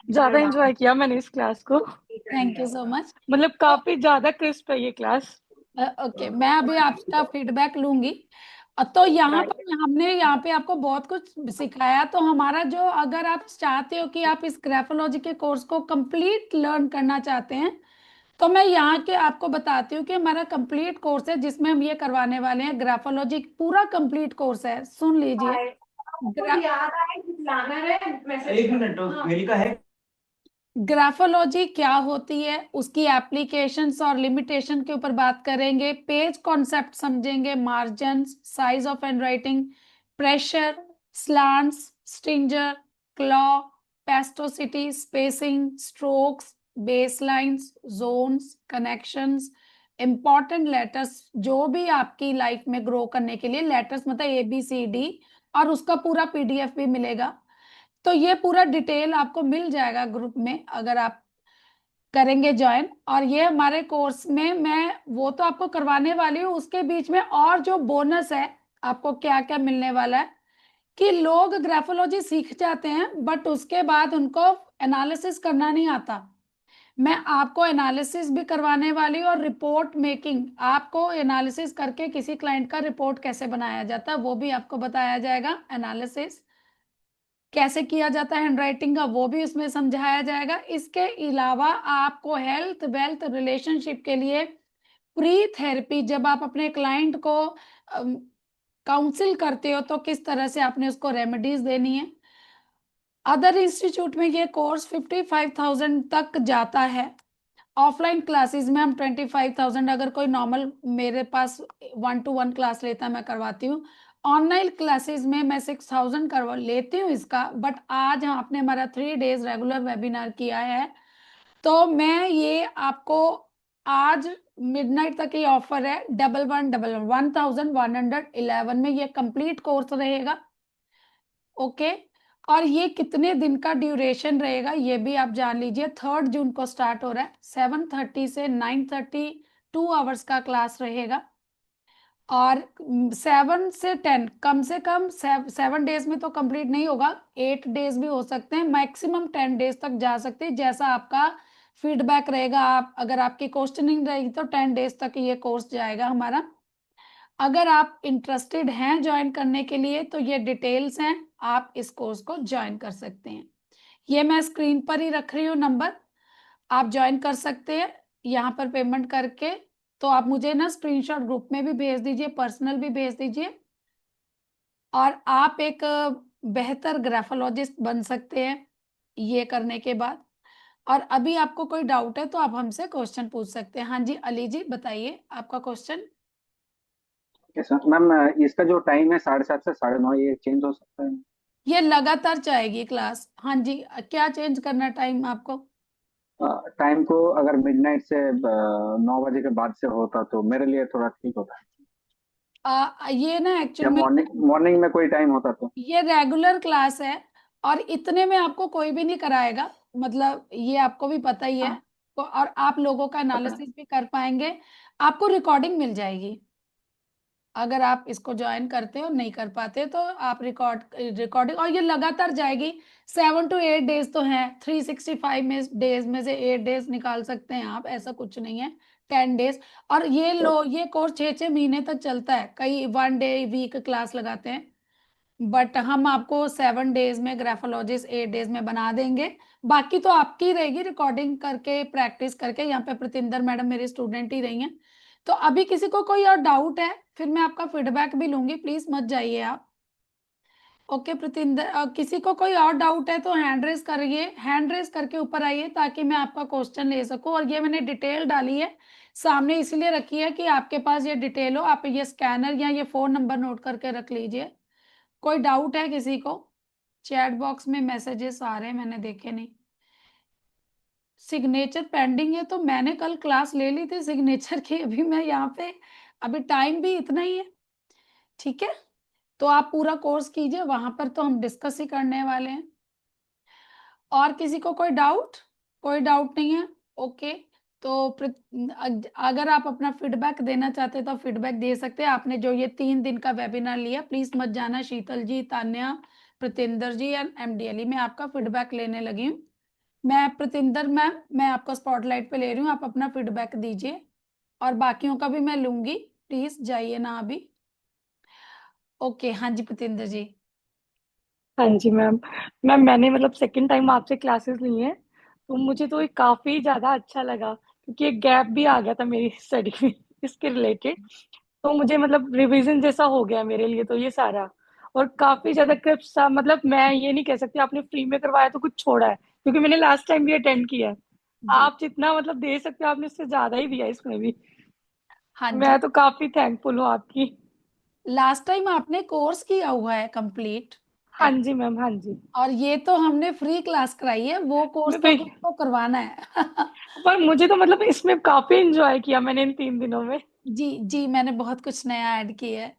ज्यादा एंजॉय किया मैंने इस क्लास को। Thank you so much. मतलब काफी ज्यादा क्रिस्प है ये क्लास। ओके, मैं अभी आपका फीडबैक लूंगी। तो यहाँ पर हमने यहाँ पे आपको बहुत कुछ सिखाया। तो हमारा जो, अगर आप चाहते हो कि आप इस ग्राफोलॉजी के कोर्स को कंप्लीट लर्न करना चाहते हैं, तो मैं यहाँ के आपको बताती हूँ कि हमारा कंप्लीट कोर्स है जिसमें हम ये करवाने वाले हैं। ग्राफोलॉजी पूरा कंप्लीट कोर्स है, सुन लीजिए। याद आया बुलाना है मैसेज। एक मिनट मेरी का है। ग्राफोलॉजी क्या होती है, उसकी एप्लीकेशंस और लिमिटेशन के ऊपर बात करेंगे। पेज कॉन्सेप्ट समझेंगे, margins, size of handwriting, pressure, slants, stringer, claw, pastosity, spacing, strokes, baselines, zones, connections, important letters जो भी आपकी लाइफ में ग्रो करने के लिए, लेटर्स मतलब ABCD, और उसका पूरा PDF भी मिलेगा। तो ये पूरा डिटेल आपको मिल जाएगा ग्रुप में अगर आप करेंगे ज्वाइन। और ये हमारे कोर्स में मैं वो तो आपको करवाने वाली हूँ, उसके बीच में और जो बोनस है आपको क्या क्या मिलने वाला है, कि लोग ग्राफोलॉजी सीख जाते हैं बट उसके बाद उनको एनालिसिस करना नहीं आता। मैं आपको एनालिसिस भी करवाने वाली हूँ, और रिपोर्ट मेकिंग, आपको एनालिसिस करके किसी क्लाइंट का रिपोर्ट कैसे बनाया जाता है वो भी आपको बताया जाएगा। एनालिसिस कैसे किया जाता है हैंडराइटिंग का वो भी उसमें समझाया जाएगा। इसके अलावा आपको हेल्थ वेल्थ रिलेशनशिप के लिए प्री थेरेपी, जब आप अपने क्लाइंट को काउंसिल करते हो तो किस तरह से आपने उसको रेमेडीज देनी है। अदर इंस्टीट्यूट में ये कोर्स 55,000 तक जाता है। ऑफलाइन क्लासेस में हम 25,000, अगर कोई नॉर्मल मेरे पास 1-to-1 क्लास लेता है मैं करवाती हूँ। ऑनलाइन क्लासेस में मैं 6,000 करवा लेती हूँ इसका। बट आज आपने हमारा 3 days रेगुलर वेबिनार किया है, तो मैं ये आपको आज मिडनाइट तक ये ऑफर है। 1111 में ये कंप्लीट कोर्स रहेगा। ओके, और ये कितने दिन का ड्यूरेशन रहेगा ये भी आप जान लीजिए। 3 जून को स्टार्ट हो रहा है, 7:30 से 9:30, 2 आवर्स का क्लास रहेगा। और 7 से 10, कम से कम 7 days में तो कंप्लीट नहीं होगा, 8 days भी हो सकते हैं, मैक्सिमम 10 days तक जा सकते हैं, जैसा आपका फीडबैक रहेगा। आप अगर आपकी क्वेश्चनिंग रहेगी तो 10 days तक ये कोर्स जाएगा हमारा। अगर आप इंटरेस्टेड हैं ज्वाइन करने के लिए तो ये डिटेल्स हैं, आप इस कोर्स को ज्वाइन कर सकते हैं। ये मैं स्क्रीन पर ही रख रही हूँ नंबर, आप ज्वाइन कर सकते हैं यहाँ पर पेमेंट करके। तो आप मुझे ना स्क्रीनशॉट ग्रुप में भी भेज दीजिए, पर्सनल भी भेज दीजिए, और आप एक बेहतर ग्राफोलॉजिस्ट बन सकते हैं ये करने के बाद। और अभी आपको कोई डाउट है तो आप हमसे क्वेश्चन पूछ सकते हैं। हाँ जी, अली जी बताइए आपका क्वेश्चन। Yes ma'am. इसका जो टाइम है 7:30 से 9:30, ये चेंज हो सकता है? ये लगातार जाएगी क्लास। हाँ जी, क्या चेंज करना है टाइम आपको? टाइम को अगर मिडनाइट से 9 बजे के बाद से होता तो मेरे लिए थोड़ा ठीक होता। ये ना या एक्चुअल में मॉर्निंग मॉर्निंग में कोई टाइम होता तो? ये रेगुलर क्लास है, और इतने में आपको कोई भी नहीं कराएगा, मतलब ये आपको भी पता ही है। हाँ, और आप लोगों का पता है। एनालिसिस भी कर पाएंगे। आपको रिकॉर्डिंग मिल जाएगी। अगर आप इसको ज्वाइन करते हो, नहीं कर पाते तो आप रिकॉर्डिंग, और ये लगातार जाएगी। 7 to 8 डेज तो हैं, 365 डेज में से 8 डेज निकाल सकते हैं आप, ऐसा कुछ नहीं है। 10 डेज। और ये कोर्स 6 6 महीने तक चलता है, कई 1 डे वीक क्लास लगाते हैं। बट हम आपको 7 डेज में, ग्राफोलॉजिस्ट 8 डेज में बना देंगे। बाकी तो आपकी रहेगी, रिकॉर्डिंग करके प्रैक्टिस करके। यहाँ पे प्रतिंदर मैडम मेरी स्टूडेंट ही रही हैं। तो अभी किसी को कोई और डाउट है, फिर मैं आपका फीडबैक भी लूंगी, प्लीज मत जाइए आप। ओके प्रतिंदर, किसी को कोई और डाउट है तो हैंड रेज करिए, हैंड रेज करके ऊपर आइए, ताकि मैं आपका क्वेश्चन ले सकूं। और ये मैंने डिटेल डाली है सामने, इसलिए रखी है कि आपके पास ये डिटेल हो, आप ये स्कैनर या ये फोन नंबर नोट करके रख लीजिए। कोई डाउट है किसी को? चैट बॉक्स में मैसेजेस आ रहे हैं, मैंने देखे नहीं। सिग्नेचर पेंडिंग है, तो मैंने कल क्लास ले ली थी सिग्नेचर की, अभी मैं यहाँ पे, अभी टाइम भी इतना ही है। ठीक है, तो आप पूरा कोर्स कीजिए, वहां पर तो हम डिस्कस ही करने वाले हैं। और किसी को कोई डाउट? कोई डाउट नहीं है? ओके। तो अगर आप अपना फीडबैक देना चाहते हैं तो फीडबैक दे सकते हैं। आपने जो ये 3 दिन का वेबिनार लिया, प्लीज मत जाना, शीतल जी, तान्या, प्रतिंदर जी या एमडीएलई, मैं आपका फीडबैक लेने लगी हूँ। मैं प्रतिंदर मैम, मैं आपका स्पॉटलाइट पे ले रही हूँ, आप अपना फीडबैक दीजिए। और बाकियों का भी मैं लूंगी, प्लीज जाइए ना अभी। ओके, हाँ जी प्रतिंदर जी। हाँ जी मैम। मैम मैंने मतलब सेकंड टाइम आपसे क्लासेस ली हैं, तो मुझे तो ये काफी ज्यादा अच्छा लगा, क्योंकि एक गैप भी आ गया था मेरी स्टडी में इसके रिलेटेड। तो मुझे मतलब रिवीजन जैसा हो गया मेरे लिए तो ये सारा। और काफी ज्यादा क्रिप्स था, मतलब मैं ये नहीं कह सकती आपने फ्री में करवाया तो कुछ छोड़ा है, क्योंकि मैंने लास्ट टाइम भी अटेंड किया है। जी आप जितना मतलब दे सकते हो आपने उससे ज्यादा ही दिया इसमें भी। हाँ जी। मैं तो काफी थैंकफुल हूँ आपकी। लास्ट टाइम आपने कोर्स किया हुआ है कंप्लीट। हाँ जी मैम, हाँ जी। और ये तो हमने फ्री क्लास कराई है, वो कोर्स मैं तो भाई, भी आपको करवाना है। पर मुझे तो मतलब इसमें काफी एंजॉय किया मैंने इन 3 दिनों में। जी जी, मैंने बहुत कुछ नया ऐड किया है।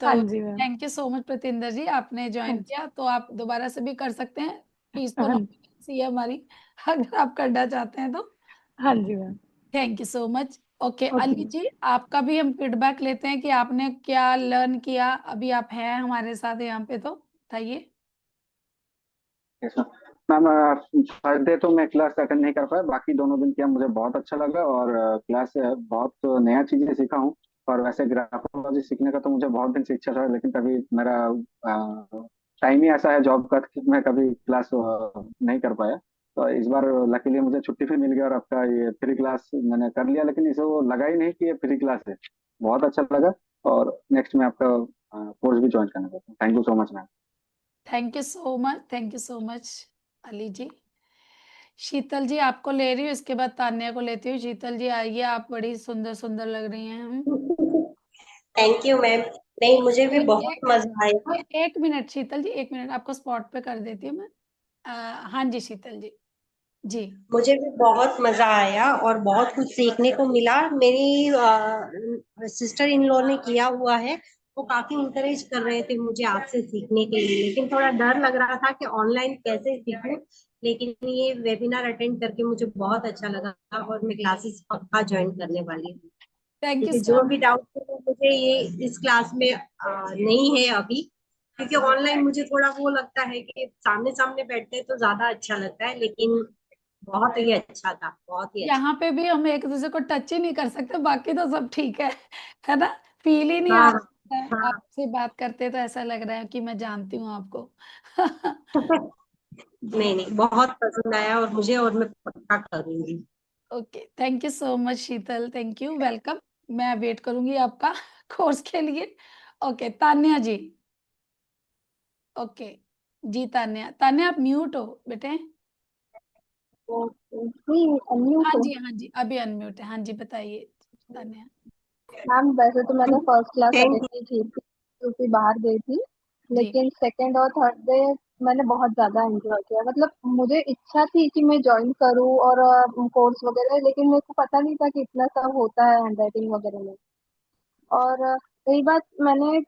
हाँ तो जी ma'am. Thank you so much Pratinder ji, आपने हाँ ज्वाइन जी। किया, तो आप दोबारा से भी कर सकते हैं। फीस तो हाँ नॉमिनल है हमारी, अगर आप करना चाहते हैं तो। हाँ जी ma'am. Thank you so much. Okay okay Ali ji, आपका भी हम फीडबैक लेते हैं कि आपने क्या लर्न किया। अभी आप हैं हमारे साथ यहाँ पे, तो बताइए। Yes ma'am. फर्स्ट डे तो मैं क्लास अटेंड नहीं कर पाया, बाकी दोनों दिन किया, मुझे बहुत अच्छा लगा। और क्लास से बहुत नया चीजें सीखा हूँ। और वैसे ग्राफोलॉजी सीखने का तो मुझे बहुत दिन से इच्छा था, लेकिन कभी मेरा टाइम ही ऐसा है जॉब का कि मैं कभी क्लास नहीं कर पाया। तो इस बार लकीली मुझे छुट्टी भी मिल गई और आपका ये फ्री क्लास मैंने कर लिया, लेकिन इसे वो लगा ही नहीं कि ये फ्री क्लास है। बहुत अच्छा लगा। और नेक्स्ट में आपका कोर्स भी ज्वाइन करना चाहता हूँ। Thank you so much ma'am. Thank you so much, thank you so much Ali ji. Sheetal ji आपको ले रही हूँ, इसके बाद तान्या को लेती हूँ। शीतल जी आइए, आप बड़ी सुंदर सुंदर लग रही हैं। Thank you ma'am. नहीं, मुझे भी बहुत एक मजा आया। एक मिनट शीतल जी, एक मिनट, आपको स्पॉट पे कर देती हूँ मैं। हाँ जी शीतल जी। जी मुझे भी बहुत मजा आया और बहुत कुछ सीखने को मिला। मेरी सिस्टर इन लॉ ने किया हुआ है, वो काफी इंकरेज कर रहे थे मुझे आपसे सीखने के लिए, लेकिन थोड़ा डर लग रहा था कि ऑनलाइन कैसे सीखूं। लेकिन ये वेबिनार अटेंड करके मुझे बहुत अच्छा लगा, और मैं क्लासेस पक्का ज्वाइन करने वाली हूँ। थैंक यू क्योंकि सो जो भी डाउट थे वो मुझे ये इस क्लास में नहीं है अभी। क्योंकि ऑनलाइन मुझे थोड़ा वो लगता है कि सामने सामने बैठते हैं तो ज्यादा अच्छा लगता है, लेकिन बहुत ही अच्छा था, बहुत ही अच्छा। यहाँ पे भी हम एक दूसरे को टच ही नहीं कर सकते, बाकी तो सब ठीक है ना? फील ही नहीं आ हाँ रहा है, हाँ। आपसे बात करते तो ऐसा लग रहा है कि मैं जानती हूँ आपको। जी नहीं नहीं, बहुत पसंद आया और मुझे, और मैं पक्का करूंगी। Okay, thank you so much Sheetal, thank you, welcome. मैं वेट करूंगी आपका कोर्स के लिए। ओके तान्या जी। ओके जी, तान्या, तान्या आप म्यूट हो बेटे। नहीं, अनम्यूट हाँ हो। जी हाँ जी, अभी अनम्यूट है। हाँ जी बताइए तान्या। मैम वैसे तो मैंने फर्स्ट क्लास थैंक अटेंड नहीं की थी क्योंकि बाहर गई थी, जी लेकिन सेकंड और थर्ड डे मैंने बहुत ज्यादा एंजॉय किया। मतलब मुझे इच्छा थी कि मैं ज्वाइन करूँ और कोर्स वगैरह, लेकिन मेरे को पता नहीं था कि इतना सब होता है हैंड राइटिंग वगैरह में। और रही बात, मैंने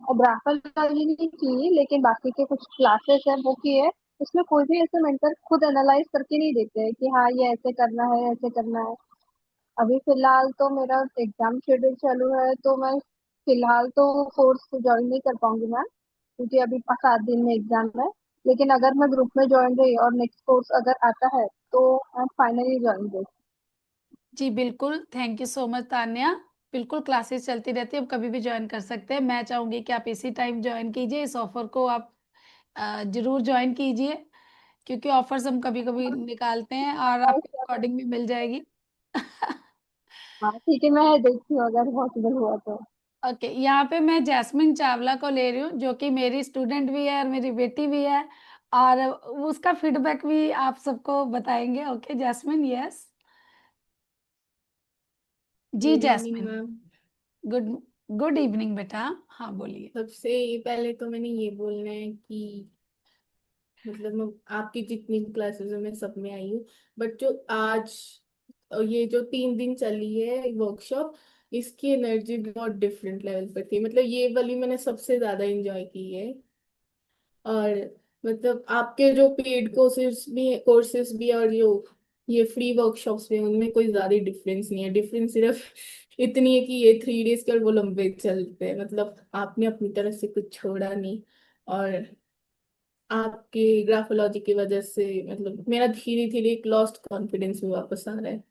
ग्राफोलॉजी नहीं की, लेकिन बाकी के कुछ क्लासेस है वो की है। उसमें कोई भी ऐसे मेंटर खुद एनालाइज करके नहीं देते हैं कि हाँ ये ऐसे करना है ऐसे करना है। अभी फिलहाल तो मेरा एग्जाम शेड्यूल चालू है, तो मैं फिलहाल तो कोर्स ज्वाइन नहीं कर पाऊंगी मैम, क्योंकि अभी 7 दिन में एग्जाम है। लेकिन अगर मैं ग्रुप में ज्वाइन रही और नेक्स्ट कोर्स अगर आता है तो मैं फाइनली ज्वाइन रही। जी बिल्कुल, thank you so much Tanya. बिल्कुल क्लासेस चलती रहती है, आप कभी भी ज्वाइन कर सकते हैं। मैं चाहूंगी कि आप इसी टाइम ज्वाइन कीजिए, इस ऑफर को आप जरूर ज्वाइन कीजिए, क्योंकि ऑफर्स हम कभी कभी निकालते हैं और आपके अकॉर्डिंग भी मिल जाएगी। हाँ ठीक है, मैं देखती हूँ अगर पॉसिबल हुआ तो। ओके, यहाँ पे मैं जैस्मिन चावला को ले रही हूँ, जो कि मेरी स्टूडेंट भी है और मेरी बेटी भी है, और उसका फीडबैक भी आप सबको बताएंगे। Okay Jasmine, yes. जी good evening Jasmine. Ma'am. Good good evening बेटा। हाँ बोलिए। सबसे पहले तो मैंने ये बोलना है कि मतलब मैं आपकी जितनी क्लासेस है मैं सब में आई हूँ, बट जो आज ये जो 3 दिन चली है वर्कशॉप, इसकी एनर्जी बहुत डिफरेंट लेवल पर थी। मतलब ये वाली मैंने सबसे ज्यादा एंजॉय की है। और मतलब आपके जो पेड कोर्सेज भी और जो ये फ्री वर्कशॉप्स भी हैं, उनमें कोई ज्यादा डिफरेंस नहीं है। डिफरेंस सिर्फ इतनी है कि ये 3 डेज के और वो लंबे चलते हैं। मतलब आपने अपनी तरफ से कुछ छोड़ा नहीं। और आपके ग्राफोलॉजी की वजह से मतलब मेरा धीरे धीरे एक लॉस्ट कॉन्फिडेंस भी वापस आ रहा है।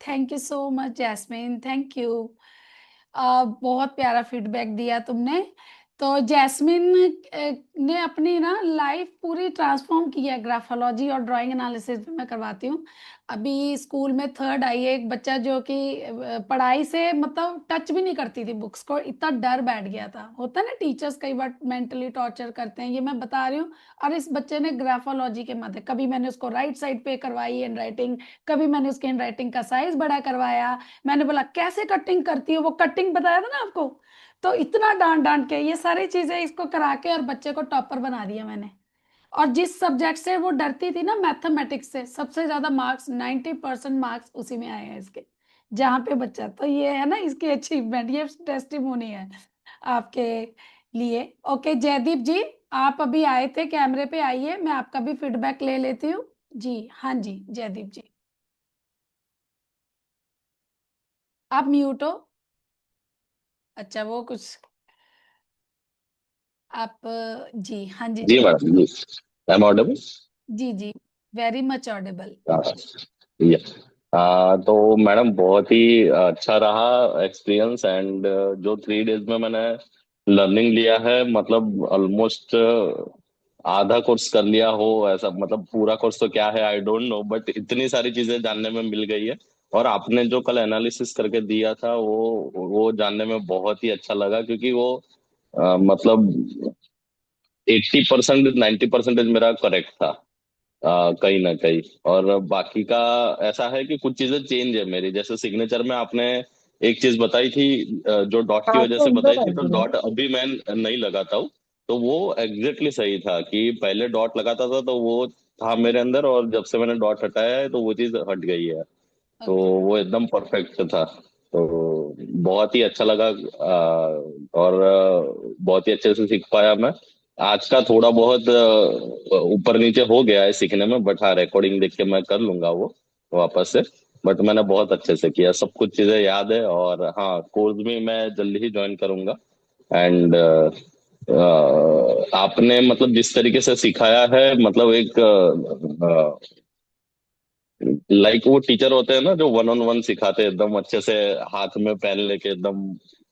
Thank you so much Jasmine, thank you. बहुत प्यारा फीडबैक दिया तुमने। तो जैस्मिन ने अपनी ना लाइफ पूरी ट्रांसफॉर्म की है ग्राफोलॉजी और ड्राइंग एनालिसिस में। मैं करवाती हूँ। अभी स्कूल में थर्ड आई है एक बच्चा, जो कि पढ़ाई से मतलब टच भी नहीं करती थी बुक्स को, इतना डर बैठ गया था। होता है ना, टीचर्स कई बार मेंटली टॉर्चर करते हैं, ये मैं बता रही हूँ। और इस बच्चे ने ग्राफोलॉजी के मदद, कभी मैंने उसको राइट साइड पे करवाई हैंड राइटिंग, कभी मैंने उसकी हैंड राइटिंग का साइज बड़ा करवाया। मैंने बोला कैसे कटिंग करती है, वो कटिंग बताया था ना आपको। तो इतना डांट डांट के ये सारी चीजें इसको करा के और बच्चे को टॉपर बना दिया मैंने। और जिस सब्जेक्ट से वो डरती थी ना, मैथमेटिक्स से, सबसे ज्यादा मार्क्स 90% मार्क्स उसी में आए हैं इसके, जहाँ पे बच्चा। तो ये है ना इसकी अचीवमेंट, ये टेस्टिमोनी है आपके लिए। ओके जयदीप जी, आप अभी आए थे, कैमरे पे आइए, मैं आपका भी फीडबैक ले लेती हूँ। जी हाँ जी जयदीप जी, आप म्यूट हो। अच्छा वो कुछ आप जी हाँ जी जी जय। मैडम जी। I am audible. जी जी, वेरी मच ऑडिबल। ये तो मैडम बहुत ही अच्छा रहा एक्सपीरियंस। एंड जो 3 डेज में मैंने लर्निंग लिया है, मतलब ऑलमोस्ट आधा कोर्स कर लिया हो ऐसा। मतलब पूरा कोर्स तो क्या है आई डोंट नो, बट इतनी सारी चीजें जानने में मिल गई है। और आपने जो कल एनालिसिस करके दिया था वो जानने में बहुत ही अच्छा लगा, क्योंकि वो मतलब 80% 90% मेरा करेक्ट था कहीं ना कहीं। और बाकी का ऐसा है कि कुछ चीजें चेंज है मेरी। जैसे सिग्नेचर में आपने एक चीज बताई थी, जो डॉट की वजह से बताई थी, तो डॉट अभी मैं नहीं लगाता हूँ। तो वो एग्जैक्टली सही था कि पहले डॉट लगाता था तो वो था मेरे अंदर, और जब से मैंने डॉट हटाया है तो वो चीज हट गई है। तो ओके वो एकदम परफेक्ट था। तो बहुत ही अच्छा लगा। और बहुत ही अच्छे से सीख पाया मैं। आज का थोड़ा बहुत ऊपर नीचे हो गया है सीखने में, बट हाँ रिकॉर्डिंग देख के मैं कर लूंगा वो वापस से। बट मैंने बहुत अच्छे से किया, सब कुछ चीजें याद है। और हाँ कोर्स भी मैं जल्दी ही ज्वाइन करूंगा। एंड आपने मतलब जिस तरीके से सिखाया है, मतलब एक लाइक वो टीचर होते हैं ना जो वन ऑन वन सिखाते हैं एकदम अच्छे से, हाथ में पेन लेके एकदम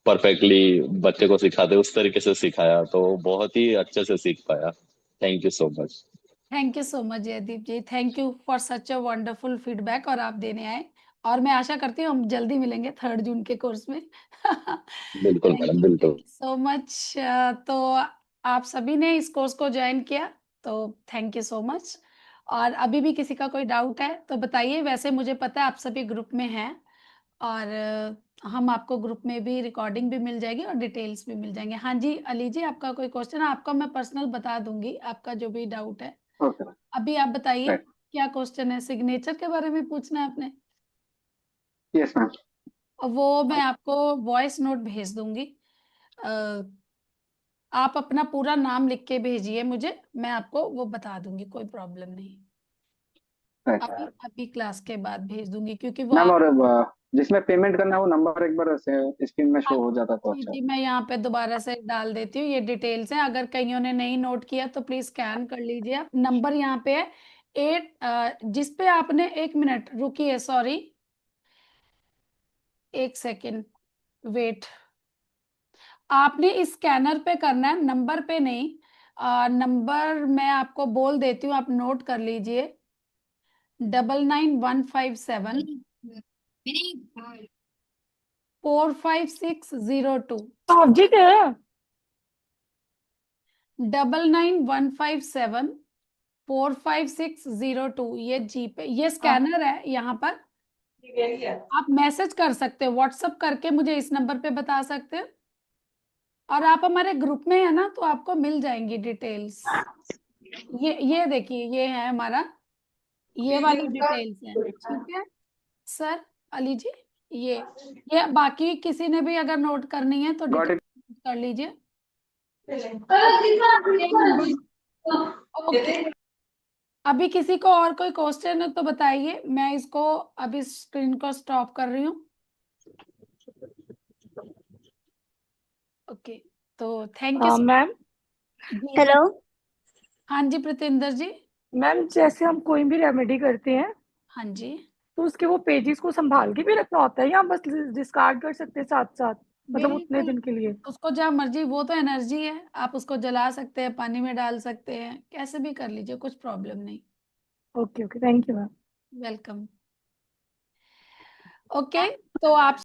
परफेक्टली बच्चे को सिखाते हैं, उस तरीके से सिखाया तो बहुत ही अच्छे से सीख पाया। Thank you so much. Thank you so much Jaydeep ji, thank you for such a wonderful feedback, और आप देने आए। और मैं आशा करती हूँ हम जल्दी मिलेंगे 3 जून के कोर्स में। बिल्कुल मैडम थैंक बिल्कुल। You so much. तो आप सभी ने इस कोर्स को ज्वाइन किया, तो थैंक यू सो मच। और अभी भी किसी का कोई डाउट है तो बताइए, वैसे मुझे पता है आप सभी ग्रुप में हैं, और हम आपको ग्रुप में भी रिकॉर्डिंग भी मिल जाएगी और डिटेल्स भी मिल जाएंगे। हाँ जी अली जी, आपका कोई क्वेश्चन है? आपका मैं पर्सनल बता दूंगी, आपका जो भी डाउट है। ओके। अभी आप बताइए राइट। क्या क्वेश्चन है? सिग्नेचर के बारे में पूछना है आपने? Yes ma'am. और वो मैं आपको वॉइस नोट भेज दूंगी। अ, आप अपना पूरा नाम लिख के भेजिए मुझे, मैं आपको वो बता दूंगी, कोई प्रॉब्लम नहीं। राइट अभी अभी क्लास के बाद भेज दूंगी, क्योंकि वो मैम। आप। और जिसमें पेमेंट करना है वो नंबर एक बार स्क्रीन में शो हो जाता तो जी अच्छा। जी, मैं यहाँ पे दोबारा से डाल देती हूँ, ये डिटेल्स हैं, अगर कईयों ने नहीं नोट किया तो प्लीज स्कैन कर लीजिए। आप नंबर यहाँ पे है 8, जिस पे आपने, 1 मिनट रुकिए, सॉरी 1 सेकेंड वेट। आपने इस स्कैनर पे करना है, नंबर पे नहीं। नंबर मैं आपको बोल देती हूँ, आप नोट कर लीजिए। 99157 45602। आप जी थे? 99157 45602, ये जी पे, ये स्कैनर है यहाँ पर। आप मैसेज कर सकते हो, व्हाट्सअप करके मुझे इस नंबर पे बता सकते हो। और आप हमारे ग्रुप में है ना, तो आपको मिल जाएंगी डिटेल्स। ये देखिए, ये है हमारा, ये वाली डिटेल्स है, ठीक है सर अली जी। ये बाकी किसी ने भी अगर नोट करनी है तो गॉट इट। डिटेल्स कर लीजिए। एक नंबर। ओके, अभी किसी को और कोई क्वेश्चन है तो बताइए, मैं इसको अभी स्क्रीन को स्टॉप कर रही हूँ। ओके, तो थैंक यू मैम। जी। हाँ हेलो। हाँ जी प्रतिंदर जी। मैम जैसे हम कोई भी रेमेडी करते हैं हाँ जी, तो उसके वो पेजेस को संभाल के भी रखना होता है या बस डिस्कार्ड कर सकते हैं साथ साथ, मतलब उतने बिल्कुल, दिन के लिए? उसको जब मर्जी, वो तो एनर्जी है, आप उसको जला सकते हैं, पानी में डाल सकते हैं, कैसे भी कर लीजिए, कुछ प्रॉब्लम नहीं। Okay okay, thank you ma'am. Welcome. Okay, तो आप